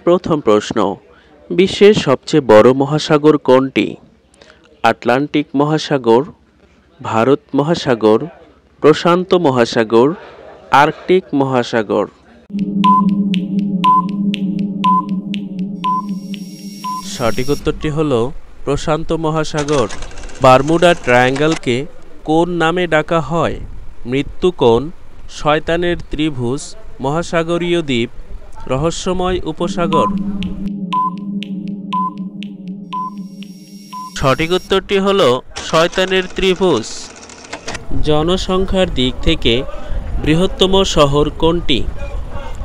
প্রথম প্রশ্ন, বিশ্বের সবচেয়ে বড় মহাসাগর কোনটি? আটলান্টিক মহাসাগর, ভারত মহাসাগর, প্রশান্ত মহাসাগর, আর্কটিক মহাসাগর। সঠিক উত্তরটি হল প্রশান্ত মহাসাগর। বারমুডা ট্রায়াঙ্গলকে কোন নামে ডাকা হয়? মৃত্যুকোণ, শয়তানের ত্রিভুজ, মহাসাগরীয় দ্বীপ, রহস্যময় উপসাগর। সঠিক উত্তরটি হল শয়তানের ত্রিভুজ। জনসংখ্যার দিক থেকে বৃহত্তম শহর কোনটি?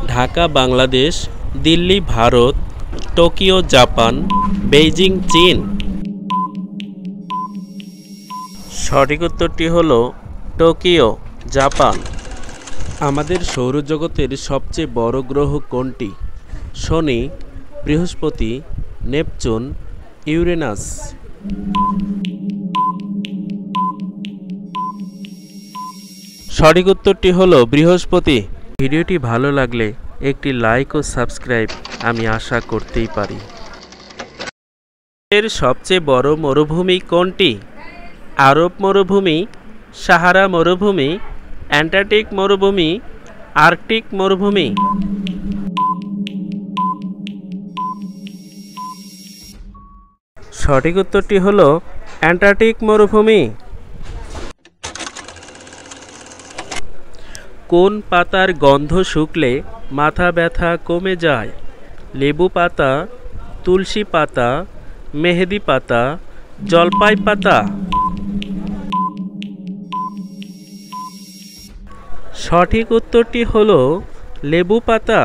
Dhaka Bangladesh, Delhi Bharat, Tokyo Japan, Beijing চীন। সঠিক উত্তরটি হল টোকিও জাপান। আমাদের সৌরজগতের সবচেয়ে বড় গ্রহ কোনটি? শনি, বৃহস্পতি, নেপচুন, ইউরেনাস। সঠিক উত্তরটি হল বৃহস্পতি। ভিডিওটি ভালো লাগলে একটি লাইক ও সাবস্ক্রাইব আমি আশা করতেই পারি। এর সবচেয়ে বড় মরুভূমি কোনটি? আরব মরুভূমি, সাহারা মরুভূমি, অ্যান্টার্কটিক মরুভূমি, আর্কটিক মরুভূমি। সঠিক উত্তরটি হল অ্যান্টার্কটিক মরুভূমি। কোন পাতার গন্ধ শুকলে মাথা ব্যথা কমে যায়? লেবু পাতা, তুলসী পাতা, মেহেদি পাতা, জলপাই পাতা। সঠিক উত্তরটি হল লেবু পাতা।